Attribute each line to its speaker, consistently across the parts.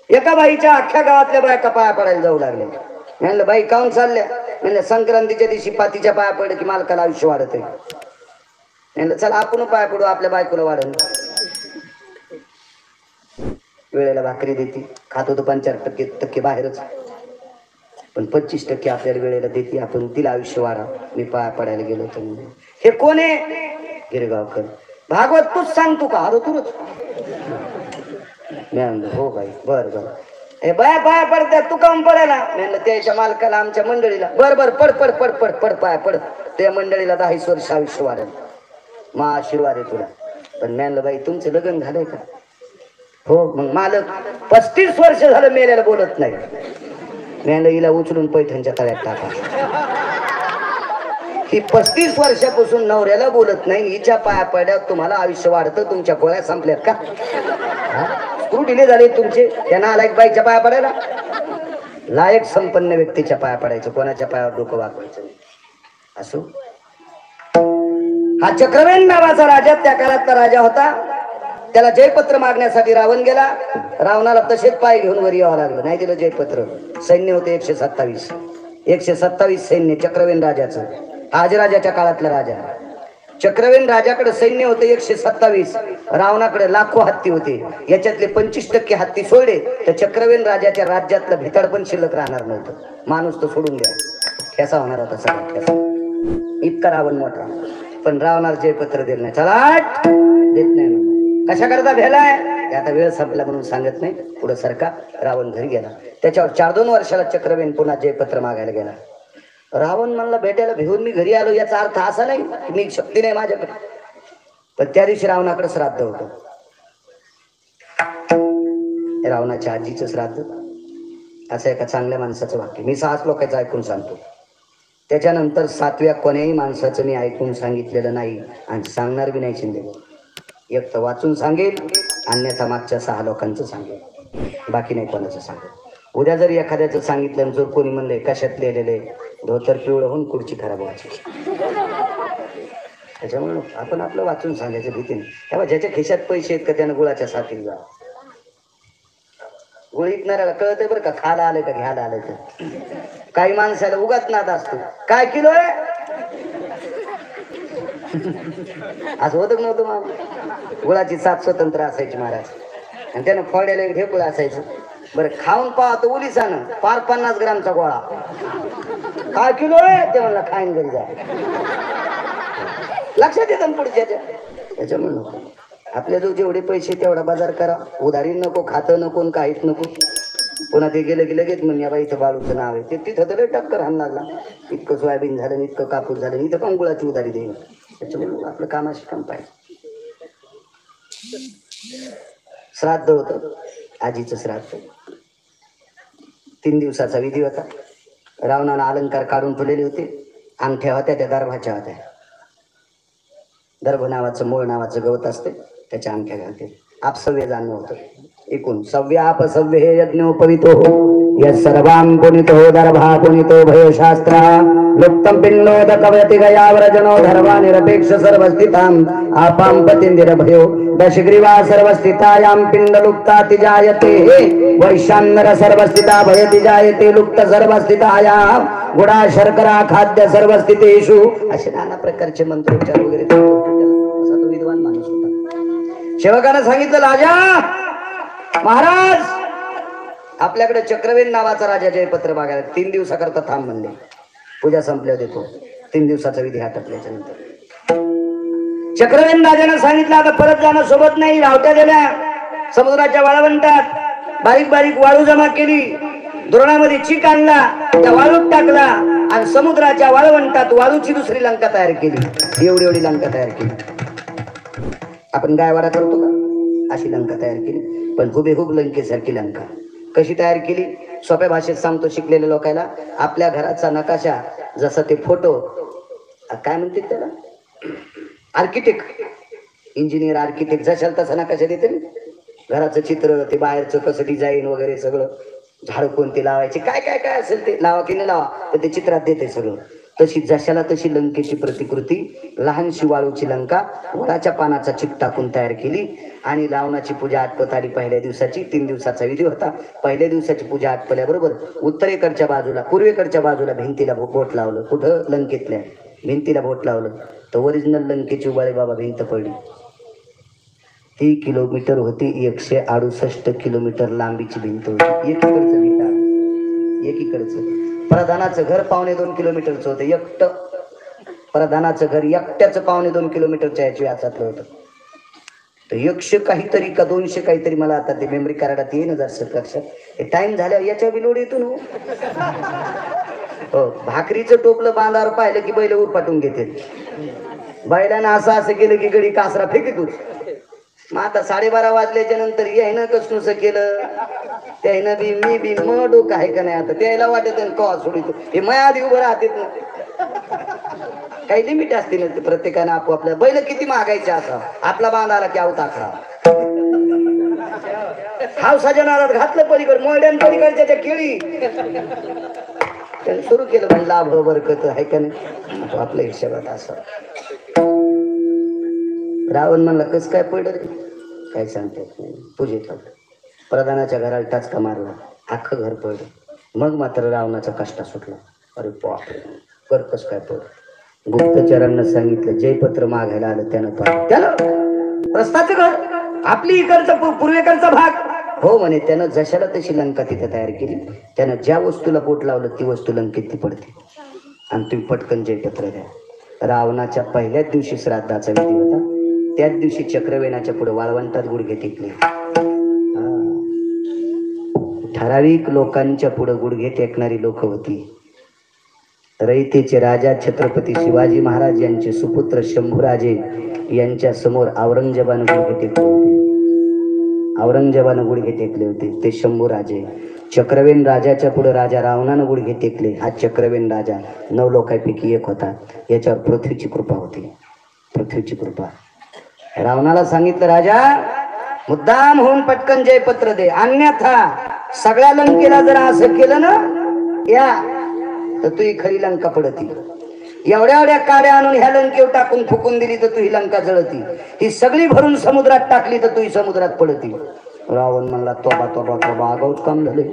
Speaker 1: एका बाईच्या अख्ख्या गावातल्या बायका पाया पडायला जाऊ लागले. म्हणलं बाई काऊन चालल्या? म्हणलं संक्रांतीच्या दिवशी पातीच्या पाया पडलं की मालकाला आयुष्य वाढत आहे. म्हणलं चला आपण पाया पडू, आपल्या बायकोला वाढन. वेळेला भाकरी देते, खात होतो 5% बाहेरच, पण 25% आपल्याला वेळेला देते, आपण तिला आयुष्य वाढा. मी पाया पडायला गेलो होतो. हे कोण आहे? गिरगावकर. भागवत तूच सांगतो का? अरे तूच. हो बाई, बर बर. हे बाया पाया पडतात, तू काऊन पडायला? म्हणलं त्याच्या मालकाला, आमच्या मंडळीला. बर बर, पड पड पड पड पड पाया पड. त्या मंडळीला 10 वर्ष आयुष्य वाढेल, मा आशीर्वाद आहे तुला. पण म्हणलं बाई तुमचं लग्न झालंय का? हो. मग मालक 35 वर्ष झालं मेल्याला बोलत नाही. म्हणलं हिला उचलून पैठणच्या तळ्यात टाका. ही 35 वर्षापासून नवऱ्याला बोलत नाही, हिच्या पाया पड्यात तुम्हाला आयुष्य वाढतं. तुमच्या गोळ्या संपल्यात का? स्क्रू ढिले झाले तुमचे. त्यांना नालायक बाईच्या पाया पडायला. लायक संपन्न व्यक्तीच्या पाया पडायचं, कोणाच्या पायावर डोकं वाकवायचं नाही. असो. हा चक्रवेन नावाचा राजा त्या काळातला राजा होता. त्याला जयपत्र मागण्यासाठी रावण गेला. रावणाला तसेच पाय घेऊन वर यावं लागलं, नाही दिलं जयपत्र. सैन्य होते 127 सैन्य चक्रवेन राजाचं. आजराजाच्या काळातला राजा. चक्रवेन राजाकडे सैन्य होते 127. रावणाकडे लाखो हत्ती होते. याच्यातले 25% हत्ती सोडले तर चक्रवेन राजाच्या राज्यातलं भिताड पण शिल्लक राहणार नव्हतं. माणूस तो सोडून द्या, कसा होणार होता सगळा ठेसा. इतका रावण मोठा. पण रावणाला जयपत्र दिलं नाही. चला देत नाही म्हणून. कशा करता भेलाय? आता वेळ संपला म्हणून सांगत नाही. पुढे सरका. रावण घरी गेला. त्याच्यावर 4-2 वर्षाला चक्रवेन पुन्हा जयपत्र मागायला गेला. रावण म्हणला भेटायला भिवून मी घरी आलो, याचा अर्थ असा नाही की मी शक्ती नाही माझ्याकडे. पण त्या दिवशी रावणाकडे श्राद्ध होतं. रावणाच्या आजीचं श्राद्ध. असं एका चांगल्या माणसाचं वाक्य मी 6 लोकांचं ऐकून सांगतो. त्याच्यानंतर 7व्या कोण्याही माणसाचं मी ऐकून सांगितलेलं नाही आणि सांगणार बी नाही. शिंदे एक तर वाचून सांगेल, अन्यथा मागच्या 6 लोकांचं सांगेल, बाकी नाही कोणाचं सांगेल. उद्या जर एखाद्याचं सांगितलं जर कोणी म्हणले कशात लिहिलेले, धोतर पिवळं होऊन खुर्ची खराब व्हायची. त्याच्यामुळे आपण आपलं वाचून सांगायचं भीतीने. तेव्हा ज्याच्या खिशात पैसे आहेत का त्यानं गुळाच्या साथीला जा. गुळ विकणाऱ्याला कळतंय बरं का, खायला आलंय का घ्यायला आलंय तर. काही माणसाला उगाच नाद असतो. काय किलो आहे असं होतं नव्हतं मग. गुळाची साथ स्वतंत्र असायची महाराज, आणि त्यानं फोड्याला एक ढेकुळ असायचं. बरं खाऊन पाहतो उलिसानं पार 50 ग्रामचा गोळा. काय किलो आहे ते म्हणला, खाईन घरी जा. लक्षात येतं पुढच्याच्या. त्याच्यामुळे नको आपल्या जो जेवढे पैसे तेवढा बाजार करा. उधारी नको, खातं नको, काहीच नको. पुन्हा ते गेलं की लगेच म्हण या बाई इथं बाळूचं नाव आहे, ते तिथं तर टक्कर हाण लागला. इतकं सोयाबीन झालं, इतकं कापूस झालं, इथं पण गुळाची उधारी देईन. त्याच्यामुळे आपलं कामाशी काम पाहिजे. श्राद्ध होतं आजीचं श्राद्ध. 3 दिवसाचा विधी होता. रावणानं अलंकार काढून ठेवलेले होते. अंगठ्या होत्या त्या दर्भाच्या होत्या. दर्भ नावाचं मूळ नावाचं गवत असते, त्याच्या अंगठ्या घालते. आपसव्य जाणं होतं. एकूण सव्यापसव्य हे यज्ञोपवितो यत् सर्वां पुनितो दर्भा पुनितो भयशास्त्रा लुप्तं पिण्डोदकवयति गयाव्रजनो धर्मा निरपेक्ष सर्वस्थिताम् आपां पतिन्दिरभयो दशग्रीवा सर्वस्थितायां पिण्डलुप्ताति जायते वैशान्नर सर्वस्थिता भयति जायते लुप्त सर्वस्थितायां गुडा शर्करा खाद्य सर्वस्थितेषु. असे नाना प्रकारचे मंत्रोच्चार वगैरे असा तो विद्वान माणूस होता. सेवकानं सांगितलं राजा महाराज आपल्याकडे चक्रवेन नावाचा राजा जयपत्र मागायला 3 दिवसाकरता थांब म्हणले. पूजा संपल्या देतो. 3 दिवसाचा विधी आटपल्याच्या नंतर चक्रवेन राजानं सांगितलं आता परत जाणं सोबत नाही. रावट्या दिल्या समुद्राच्या वाळवंटात, बारीक बारीक वाळू जमा केली, द्रोणामध्ये चीक आणला, त्या वाळूत टाकला आणि समुद्राच्या वाळवंटात वाळूची दुसरी लंका तयार केली. एवढी लंका तयार केली. आपण गायवाडा करतो का अशी लंका तयार केली, पण हुबेहूब लंकेसारखी लंका. कशी तयार केली? सोप्या भाषेत सांगतो शिकलेल्या लोकांना. आपल्या घराचा नकाशा जसा ते फोटो काय म्हणतात त्याला, आर्किटेक्ट इंजिनियर आर्किटेक्ट जशाल तसा नकाशा देते ना. घराचं चित्र, ते बाहेरचं कसं डिझाईन वगैरे सगळं, झाड कोणते लावायचे, काय काय काय असेल ते लावा की नाही लावा, पण ते चित्रात देते सगळं. तशी जशाला तशी लंकेची प्रतिकृती, लहानशी वाळूची लंका वडाच्या पानाचा चिक टाकून तयार केली आणि रावणाची पूजा आटपत आली. पहिल्या दिवसाची 3 दिवसाचा विधी होता. पहिल्या दिवसाची पूजा आटपल्याबरोबर उत्तरेकडच्या बाजूला, पूर्वेकडच्या बाजूला भिंतीला बोट लावलं. कुठं? लंकेतल्या भिंतीला बोट लावलं तर ओरिजिनल लंकेची उबाळे बाबा भिंत पडली. ती किलोमीटर होती, 168 किलोमीटर लांबीची भिंत होती. एकीकडचं भिंत एकीकडचं. प्रधानाचं घर 2.25 किलोमीटरचं होतं. एकटं प्रधानाचं घर एकट्याचं 2.25 किलोमीटरच्या याची व्यासातलं होतं. तर 100 काहीतरी का 200 काहीतरी, मला आता ते मेमरी कार्डात येईन जर लक्षात. टाइम झाल्यावर याच्या बिलोड येतो ना. हो, भाकरीचं टोपलं बांधावर पाहिलं की बैल उरपाटून घेते. बैलानं असं केलं की गडी कासरा फेकीतूच. मग आता 12:30 वाजल्याच्या नंतर यायनं कसनुस केलं, त्यानं बी मी बी मग डोकं आहे का नाही. आता त्याला वाटत कवा सोडितो हे मग आधी उभं राहते ना. काही लिमिट असते ना, प्रत्येकानं आपोआपल्या. बैल किती मागायचे असा आपला बांधाला की आऊत आकडा हावसाच्या नारात घातलं पलीकड मोड्यान पलीकडच्या त्या केळी सुरू केलं. म्हणजे लाभ बरकत आहे का नाही आपल्या हिशोबात. असं रावण म्हणला कस काय पडलं काय सांगतात नाही. पूजेत प्रधानाच्या घराला टाचका मारला, अख्खं घर पडलं. मग मात्र रावणाचा कष्टा सुटला. अरे बापरे, कर कस काय पडलं. गुप्तचरांना सांगितलं, जयपत्र मागायला आलं त्यानं रस्ताचं घर, आपली इकडचा पूर्वेकडचा भाग. हो म्हणे, त्यानं जशाला तशी लंका तिथे तयार केली. त्यानं ज्या वस्तूला बोट लावलं ती वस्तू लंकेत ती पडते. आणि तुम्ही पटकन जयपत्र द्या. रावणाच्या पहिल्याच दिवशी श्राद्धाचा विधी होता. त्याच दिवशी चक्रवेणाच्या पुढे वाळवंटात गुडघे टेकले. ठराविक लोकांच्या पुढे गुडघे टेकणारी लोक होती. रयतेचे राजा छत्रपती शिवाजी महाराज यांचे सुपुत्र शंभूराजे यांच्या समोर औरंगजेबानं गुडघे टेकले होते. औरंगजेबानं गुडघे टेकले होते ते शंभूराजे. चक्रवेण राजाच्या पुढे राजा रावणानं गुडघे टेकले. हा चक्रवेण राजा 9 लोकांपैकी एक होता. याच्यावर पृथ्वीची कृपा होती. पृथ्वीची कृपा. रावणाला सांगितलं, राजा मुद्दाम होऊन पटकन जयपत्र दे, अन्यथा सगळ्या लंकेला जर असं केलं ना या तर तू ही खरी लंका पडती. एवढ्या एवढ्या काड्या आणून ह्या लंकेवर टाकून फुकून दिली तर तू ही लंका जळती. ही सगळी भरून समुद्रात टाकली तर तू ही समुद्रात पडती. रावण म्हणला, तोबा तोबा तोबा, आगाऊच काम झाले.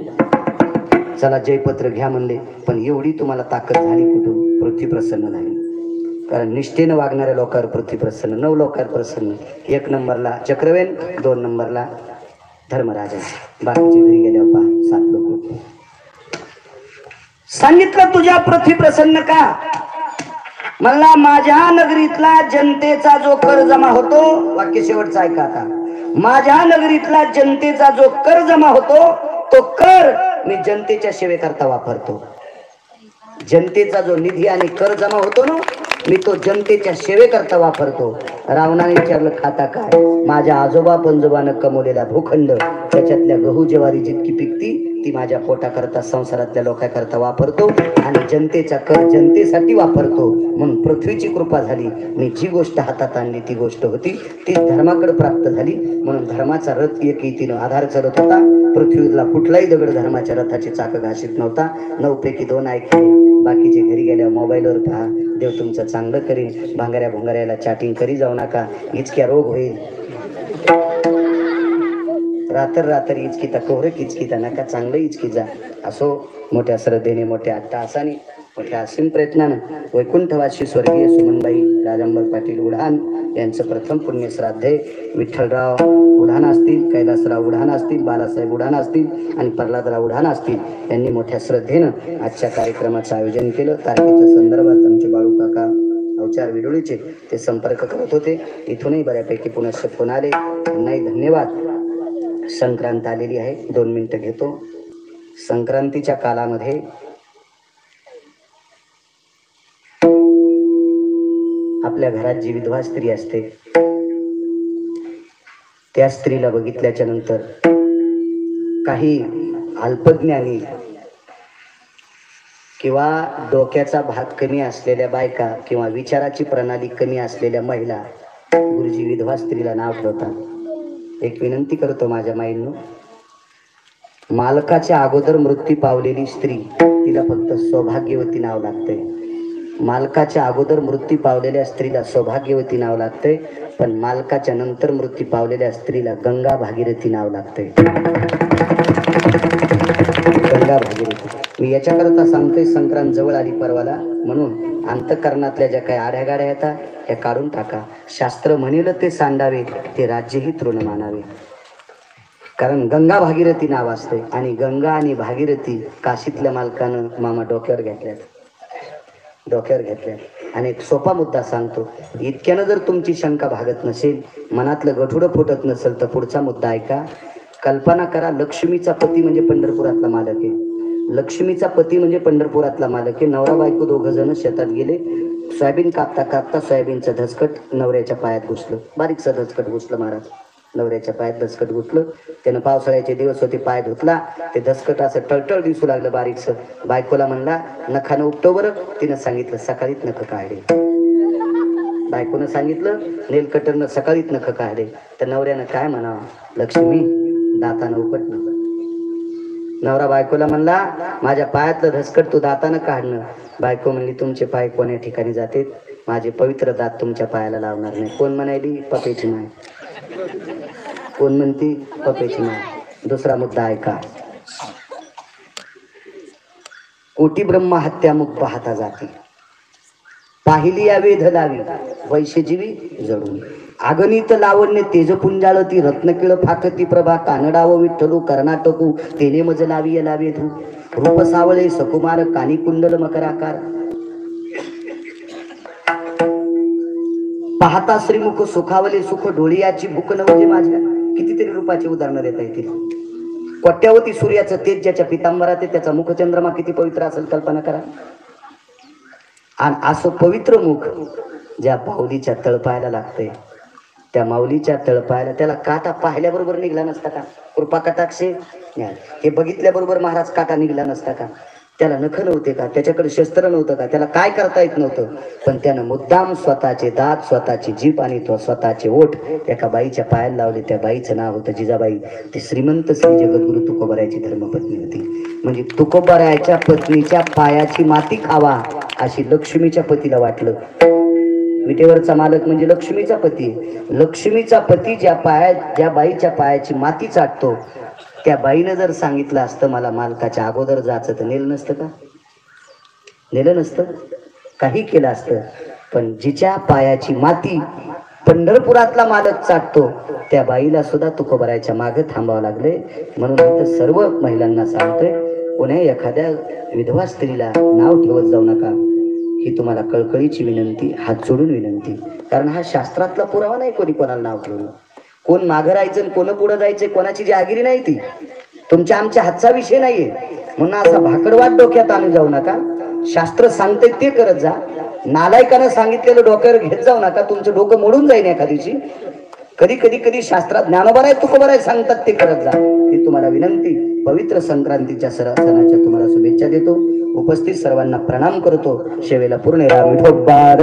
Speaker 1: चला जयपत्र घ्या म्हणले. पण एवढी तुम्हाला ताकद झाली कुठून? पृथ्वी प्रसन्न झाली. कारण निष्ठेनं वागणाऱ्या लोकांवर पृथ्वी प्रसन्न. 9 लोकांवर प्रसन्न. 1 नंबरला चक्रवेण, 2 नंबरला धर्मराजा. बाकीचे घरी गेल्यावर पहा 7 लोक. सांगितलं तुझ्या पृथ्वी प्रसन्न का? मला माझ्या नगरीतला जनतेचा जो कर जमा होतो, वाक्य शेवटचं ऐका आता. माझ्या नगरीतला जनतेचा जो कर जमा होतो तो कर मी जनतेच्या सेवेकरता वापरतो. जनतेचा जो निधी आणि कर जमा होतो ना, मी तो जनतेच्या सेवेकरता वापरतो. रावणाने विचारलं, खाता काय? माझ्या आजोबा पंजोबानं कमवलेला भूखंड, त्याच्यातल्या गहू ज्वारी जितकी पिकती ती माझ्या पोटाकरता, संसारातल्या लोकांकरता वापरतो आणि जनतेचा कर जनतेसाठी वापरतो. म्हणून पृथ्वीची कृपा झाली. मी जी गोष्ट हातात आणली ती गोष्ट होती, ती धर्माकडे प्राप्त झाली. म्हणून धर्माचा रथ एक रीतीनं आधार चालत होता. पृथ्वीला कुठलाही दगड धर्माच्या रथाचे चाक घासीत नव्हता. 9 पैकी 2 ऐकले. बाकीचे घरी गेल्यावर मोबाईलवर पहा. देव तुमचं चांगलं करीन. भांगाऱ्या भोंगाऱ्याला चॅटिंग करी जाऊ नका, इचक्या रोग होईल. रात्र इचकिता कोहर किचकिता नका, चांगलं इचकिजा. असो मोठ्या श्रद्धेने, मोठ्या अट्टहासाने, मोठ्या असीम प्रयत्नानं वैकुंठवासी स्वर्गीय सुमनबाई राजंबर पाटील उढाण यांचं प्रथम पुण्य श्राद्ध आहे. विठ्ठलराव उढाण असतील, कैलासराव उढाण असतील, बालासाहेब उढाण असतील आणि प्रल्हादराव उढाण असतील. यांनी मोठ्या श्रद्धेनं आजच्या कार्यक्रमाचं आयोजन केलं. तारखेच्या संदर्भात आमचे बाळू काका अवचार विडोळीचे ते संपर्क करत होते. इथूनही बऱ्यापैकी पुनश्च फोन आले. त्यांनाही धन्यवाद. संक्रांत आलेली आहे, 2 मिनिटं घेतो. संक्रांतीच्या कालामध्ये आपल्या घरात जी विधवा स्त्री असते त्या स्त्रीला बघितल्याच्या नंतर काही अल्पज्ञानी किंवा डोक्याचा भाग कमी असलेल्या बायका किंवा विचाराची प्रणाली कमी असलेल्या महिला गुरुजी विधवा स्त्रीला नाव ठेवतात. एक विनंती करतो माझ्या माईंनो, मालकाच्या अगोदर मृत्यू पावलेली स्त्री तिला फक्त सौभाग्यवती नाव लागते. मालकाच्या अगोदर मृत्यू पावलेल्या स्त्रीला सौभाग्यवती नाव लागतंय, पण मालकाच्या नंतर मृत्यू पावलेल्या स्त्रीला गंगा भागीरथी नाव लागतंय. गंगा भागीरथी. मी याच्याकरता सांगतोय, संक्रांत जवळ आली परवाला, म्हणून अंतःकरणातल्या ज्या काही आड्यागाड्या येतात त्या काढून टाका. शास्त्र म्हणेल ते सांडावे, ते राज्यही तृण मानावे. कारण गंगा भागीरथी नाव असते, आणि गंगा आणि भागीरथी काशीतल्या मालकानं मामा डोक्यावर घेतल्यात. आणि एक सोपा मुद्दा सांगतो, इतक्यानं जर तुमची शंका भागत नसेल, मनातलं गठुडं फुटत नसेल, तर पुढचा मुद्दा ऐका. कल्पना करा, लक्ष्मीचा पती म्हणजे पंढरपुरातला मालक आहे. लक्ष्मीचा पती म्हणजे पंढरपुरातला मालक आहे. नवरा बायको दोघं जण शेतात गेले. सोयाबीन कापता कापता सोयाबीनचं धसकट नवऱ्याच्या पायात घुसलं. बारीकचं धसकट घुसलं महाराज. नवऱ्याच्या पायात धसकट घुसलं. त्यानं पावसाळ्याचे दिवस होते, पाय धुतला. ते धसकट असं टळटळ दिसू लागलं बारीकचं. बायकोला म्हणला, नखानं उपटो बरं. तिनं सांगितलं, सकाळीच नख काढले. बायकोनं सांगितलं, नेल कटरनं सकाळीच नख काढले. तर नवऱ्यानं काय म्हणावं, लक्ष्मी दातानं उपटणं. नवरा बायकोला म्हणला, माझ्या पायातलं धसकट तू दातानं काढणं. बायको म्हणली, तुमचे पाय कोण्या ठिकाणी जाते, माझे पवित्र दात तुमच्या पायाला लावणार नाही. कोण म्हणायली, पपेची माय. कोण म्हणती, पपेची माय. दुसरा मुद्दा ऐका. कोटी ब्रह्म हत्यामुख पाहता जाते, पाहिली या वेध लावी, वैश्यजीवी जडून. अगणित लावण्य तेजपुंजाळती, रत्नकिळ फाकती प्रभा, कानडाव विठ्ठलू कर्नाटकू, तेने मज लावी लावे धू. रूप सावळे सकुमार, कानी कुंडल मकराकार. पाहता श्रीमुख सुखावले सुख, डोळियाची भूक नवजे माझ्या. कितीतरी रूपाची उदाहरणं देता येतील. कोट्यावती सूर्याचं तेज ज्याच्या पितांबरात आहे, त्याचा मुखचंद्रमा किती पवित्र असेल कल्पना करा. आणि असं पवित्र मुख ज्या माऊलीच्या तळपायाला लागते, त्या माऊलीच्या तळपायाला, त्याला काटा पाहिल्याबरोबर निघला नसता का? कृपा कटाक्षे हे बघितल्याबरोबर महाराज काटा निघला नसता का? त्याला नख नव्हते का? त्याच्याकडे शस्त्र नव्हतं का? त्याला काय करता येत नव्हतं? पण त्यानं मुद्दाम स्वतःचे दात, स्वतःची जीभ आणि स्वतःचे ओठ एका बाईच्या पायाला लावले. त्या बाईचं नाव होतं जिजाबाई. ती श्रीमंत श्री जगद्गुरु तुकोबरायची धर्मपत्नी होती. म्हणजे तुकोबरायच्या पत्नीच्या पायाची माती खावा अशी लक्ष्मीच्या पतीला वाटलं. विटेवरचा मालक म्हणजे लक्ष्मीचा पती. लक्ष्मीचा पती ज्या बाईच्या पायाची माती चाटतो, त्या बाईनं जर सांगितलं असतं मला मालकाच्या अगोदर जायचं, तर नेलं नसतं का? नेलं नसतं, काही केलं असतं. पण जिच्या पायाची माती पंढरपुरातला मालक चाटतो, त्या बाईला सुद्धा तुकोबरायच्या मागे थांबावं लागले. म्हणून इथं सर्व महिलांना सांगतोय, कोण्या एखाद्या विधवा स्त्रीला नाव ठेवत जाऊ नका. ही तुम्हाला कळकळीची विनंती, हात जोडून विनंती. कारण हा शास्त्रातला पुरावा नाही कोणी कोणाला नाव ठेवलं. कोण मागं राहायचं, कोण पुढं जायचं, कोणाची जहागिरी नाही ती. तुमच्या आमच्या हातचा विषय नाहीये. म्हणून असा भाकडवाद डोक्यात आणू जाऊ नका. शास्त्र सांगते ते करत जा. नालायकानं सांगितलेलं डोक्यावर घेत जाऊ नका. तुमचं डोकं मोडून जाईल एका दिवशी. कधी शास्त्रात ज्ञानोबराय तुकोबराय सांगतात ते करत जा. ही तुम्हाला विनंती. पवित्र संक्रांतीच्या सणाच्या तुम्हाला शुभेच्छा देतो. उपस्थित सर्वांना प्रणाम करतो. शेवेला पूर्ण राम विठोबा